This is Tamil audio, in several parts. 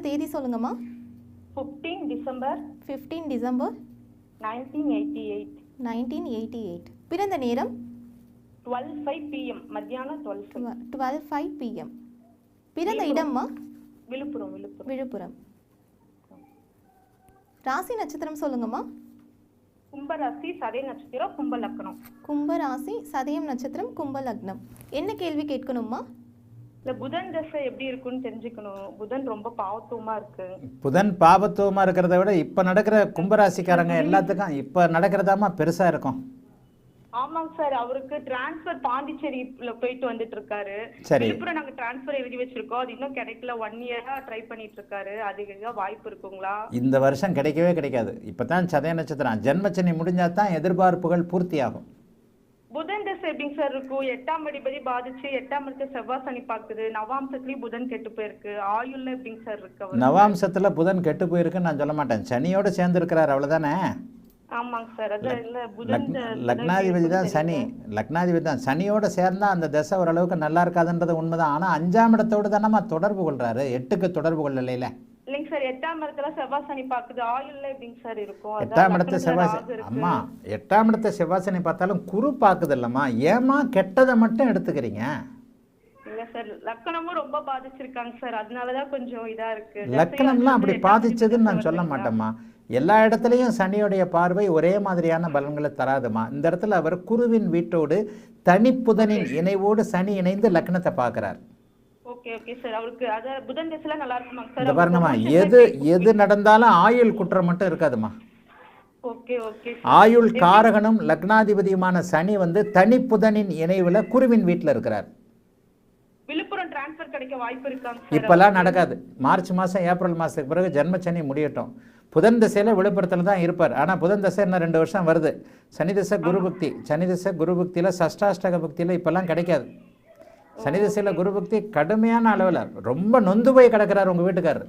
தேதி சொல்லுங்கம்மா. 15 டிசம்பர் 15 டிசம்பர் 1988. 1988. பிறந்த நேரம் 12:05 PM, மத்தியானம் 12:05. 12:05 PM. பிறந்த இடம்மா? விழுப்புரம். விழுப்புரம். ராசி நட்சத்திரம் சொல்லுங்கம்மா. கும்பராசி, சதய நட்சத்திரம், கும்ப லக்னம். கும்பராசி, சதயம் நட்சத்திரம், கும்ப லக்னம். என்ன கேள்வி கேட்கணும்மா? இல்ல புதன் தசை எப்படி இருக்குன்னு தெரிஞ்சுக்கணும். புதன் ரொம்ப பாவத்துவமா இருக்கு. புதன் பாபத்துவமா இருக்கிறத விட இப்ப நடக்கிற கும்பராசிக்காரங்க எல்லாத்துக்கும் இப்ப நடக்கிறதாமா பெருசா இருக்கும். ஆமாங்க சார், அவருக்கு டிரான்ஸ்பர் பாண்டிச்சேரியில போயிட்டு வந்துட்டு இருக்காரு. விழுப்புரம் நாங்க டிரான்ஸ்பர் எழுதி வச்சிருக்கோம், அது இன்னும் கிடைக்கல. 1 இயரா ட்ரை பண்ணிட்டு இருக்காரு. அதுக்கு வாய்ப்பு இருக்குங்களா? இந்த வருஷம் கிடைக்கவே கிடைக்காது. இப்பதான் சதய நட்சத்திரம் ஜென்மச்சனி முடிஞ்சாதான் எதிர்பார்ப்புகள் பூர்த்தி ஆகும். புதன் தசை எப்படிங்க சார் இருக்கும்? 8ஆம் அதிபதி பாதிச்சு 8ஆம் இடத்தை செவ்வாய் சனி பாக்குது. நவாம்சத்துலயும் புதன் கெட்டு போயிருக்கு. ஆயுள்ல எப்படிங்க சார் இருக்கு? நவாம்சத்துல புதன் கெட்டு போயிருக்குன்னு நான் சொல்ல மாட்டேன். சனியோட சேர்ந்து இருக்கிறார், அவ்வளவுதானே. ஆமாங்க சார், அதான் இல்ல புதன் லக்னாதிபதி தான் சனி. லக்னாதிபதி தான் சனியோட சேர்ந்தா அந்த தசை ஓரளவுக்கு நல்லா இருக்காதுன்றது உண்மைதான். ஆனா 5ஆம் இடத்தோடு தானே தொடர்பு கொள்றாரு, 8க்கு தொடர்பு கொள்ளல. இல்லைங்க சார், 8ஆம் இடத்துல செவ்வாய் சனி பாக்குது. ஆயுள்ல எப்படிங்க சார் இருக்கும்? 8ஆம் இடத்தை செவ்வாய், அம்மா 8ஆம் இடத்தை செவ்வாய் சனி பார்த்தாலும் குரு பாக்குது இல்லம்மா. ஏமா கெட்டதை மட்டும் எடுத்துக்கிறீங்க? இல்ல சார், லக்னமும் ரொம்ப பாதிச்சிருக்காங்க சார், அதனாலதான் கொஞ்சம் இதா இருக்கு. லக்னம்லாம் அப்படி பாதிச்சதுன்னு நான் சொல்ல மாட்டேம்மா. எல்லா இடத்துலையும் சனியுடைய பார்வை ஒரே மாதிரியான பலன்களை தராதுமா. இந்த இடத்துல அவர் குருவின் வீட்டோடு தனிப்புதனின் இணைவோடு சனி இணைந்து லக்னத்தை பார்க்கிறார். பாருங்கம்மா, எது நடந்தாலும் ஆயுள் குற்றம் மட்டும் இருக்காதுமா. ஆயுள் காரகனும் லக்னாதிபதியுமான சனி வந்து தனிப்புதனின் இணைவுல குருவின் வீட்டுல இருக்கிறார். விழுப்புரம் டிரான்ஸ்பர் கிடைக்க வாய்ப்பு இருக்காங்க? இப்பெல்லாம் நடக்காது. மார்ச் மாசம் ஏப்ரல் மாசத்துக்கு பிறகு ஜென்மச்சனி முடியட்டும். புதன் தசையில விழுப்புரத்தில் தான் இருப்பார். ஆனால் புதன் தசை இன்னும் 2 வருஷம் வருது. சனி தசை குரு பக்தி, சனி தசை குரு பக்தியில் சஷ்டாஷ்டக பக்தியில் இப்பெல்லாம் கிடைக்காது. சனி தசையில குரு பக்தி கடுமையான அளவில் ரொம்ப நொந்து போய் கிடக்கிறார் உங்க வீட்டுக்காரர்.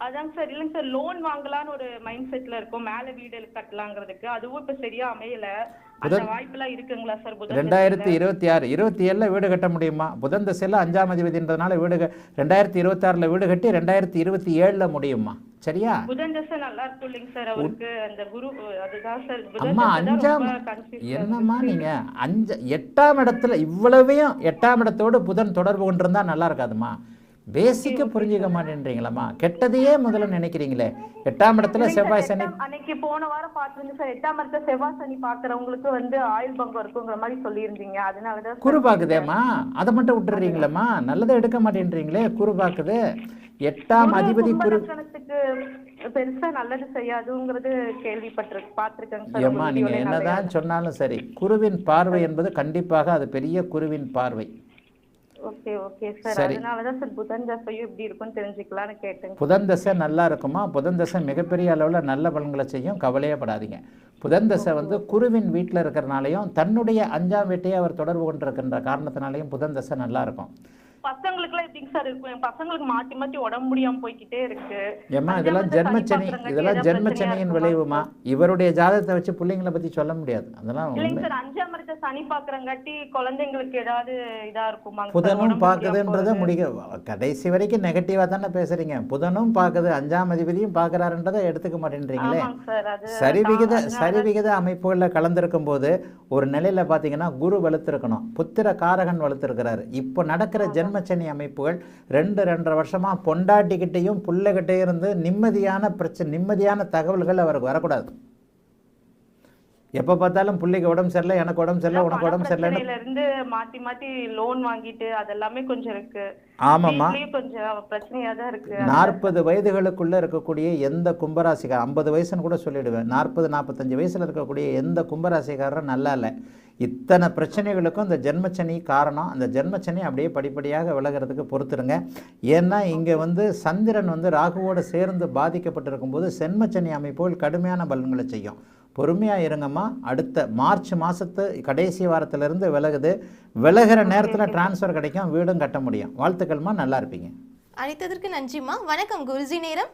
அதாங்க சார். இல்லைங்க சார், லோன் வாங்கலான்னு ஒரு மைண்ட் செட்ல இருக்கும், மேல வீடு கட்டலாங்கிறதுக்கு. அதுவும் இப்ப சரியா அமையல. அந்த வாய்ப்புலாம் இருக்குங்களா சார்? 2026 27ல வீடு கட்ட முடியுமா? புதன் தசையில 5ஆம் அதிபதின்றதுனால வீடு 2026ல வீடு கட்டி 2027ல முடியுமா? சரியா? புதன் தசை நல்லா இருக்கும் இல்லைங்க சார் அவருக்கு. அந்த குரு அதுதான் சார். அம்மா 5ஆம் என்னம்மா நீங்க 8ஆம் இடத்துல இவ்வளவையும் 8ஆம் இடத்தோடு புதன் தொடர்பு கொண்டிருந்தா நல்லா இருக்காதுமா. பேசிக்க புரிஞ்சுக்க மாட்டேன்றீங்களா? கெட்டதையே முதல்ல நினைக்கிறீங்களே. 8ஆம் இடத்துல செவ்வாய் சனி. அன்னைக்கு போன வாரம் பாத்துருங்க சார், 8ஆம் இடத்துல செவ்வாய் சனி பாக்குறவங்களுக்கு வந்து ஆயுள் பங்கம் இருக்குங்கிற மாதிரி சொல்லியிருந்தீங்க. அதனாலதான் குரு பாக்குதேம்மா, அதை மட்டும் விட்டுறீங்களேம்மா. நல்லதை எடுக்க மாட்டேன்றீங்களே. குரு பாக்குது. 8ஆம் அதிபதி குரு பெருசா நல்லது செய்யாதுங்கிறது பாத்திருக்கேன். ஏம்மா நீங்க என்னதான் சொன்னாலும் சரி, குருவின் பார்வை என்பது கண்டிப்பாக அது பெரிய குருவின் பார்வை. புதன் தசை நல்லா இருக்குமா? புதன் தசை மிகப்பெரிய அளவில் நல்ல பலன்களை செய்யும், கவலையே படாதீங்க. புதன் தசை வந்து குருவின் வீட்டில் இருக்கிறனாலையும் தன்னுடைய 5ஆம் வீட்டையே அவர் தொடர்பு கொண்டிருக்கின்ற காரணத்தினாலையும் புதன் தசை நல்லா இருக்கும். பசங்களுக்குலாம் எப்படிங்க சார் இருக்கும்? என் பசங்களுக்கு மாத்தி மாத்தி உடம்பு முடியாம போய்கிட்டே இருக்கு. ஏம்மா இதெல்லாம் ஜென்மச்சனி, இதெல்லாம் ஜென்மச்சனியின் விளைவுமா. இவருடைய ஜாதகத்தை வச்சு பிள்ளைங்களை பத்தி சொல்ல முடியாது. அதெல்லாம் இல்லைங்க சார், 5ஆம் இடத்தை சனி பாக்குறங்காட்டி குழந்தைங்களுக்கு ஏதாவது இதா இருக்குமா? புதனும் பாக்குதுன்றத முடிக்க கடைசி வரைக்கும் நெகட்டிவா தானே பேசுறீங்க. புதனும் பாக்குது, 5ஆம் அதிபதியும் பாக்குறாருன்றதை எடுத்துக்க மாட்டேன்றீங்களே. சரிவிகித அமைப்புகள்ல கலந்திருக்கும் போது ஒரு நிலையில பாத்தீங்கன்னா குரு வலுத்திருக்கணும், புத்திர காரகன் வலுத்திருக்கிறாரு. இப்போ நடக்கிற ஜென்மச்சனி அமைப்புகள் 2-2.5 வருஷமா பொண்டாட்டிக்கிட்டையும் புள்ளைகிட்டையும் இருந்து நிம்மதியான தகவல்கள் அவருக்கு வரக்கூடாது. எப்ப பார்த்தாலும் பிள்ளைக்கு உடம்பு சரியில்லை, எனக்கு உடம்பு சரியில்லை, உனக்கு உடம்பு சரியில்லை இருந்து மாத்தி மாத்தி லோன் வாங்கிட்டு அதெல்லாமே கொஞ்சம் இருக்கு. ஆமாம்மா, கொஞ்சம் பிரச்சனையா தான் இருக்கு. 40 வயதுகளுக்குள்ள இருக்கக்கூடிய எந்த கும்பராசிக்காரர், 50 வயசுன்னு கூட சொல்லிடுவேன், 40-45 வயசுல இருக்கக்கூடிய எந்த கும்பராசிக்காரரும் நல்லா இல்லை. இத்தனை பிரச்சனைகளுக்கும் இந்த ஜென்மச்சனி காரணம். அந்த ஜென்மச்சனி அப்படியே படிப்படியாக விலகிறதுக்கு பொறுத்துருங்க. ஏன்னா இங்கே வந்து சந்திரன் வந்து ராகுவோடு சேர்ந்து பாதிக்கப்பட்டிருக்கும் போது சென்மச்சனி அமைப்புகள் கடுமையான பலன்களை செய்யும். பொறுமையாக இருங்கம்மா. அடுத்த மார்ச் மாதத்து கடைசி வாரத்திலிருந்து விலகுது. விலகிற நேரத்தில் டிரான்ஸ்ஃபர் கிடைக்கும், வீடும் கட்ட முடியும். வாழ்த்துக்கள்மா, நல்லா இருப்பீங்க. அழைத்ததற்கு நன்றிம்மா. வணக்கம் குருஜி. நேரம்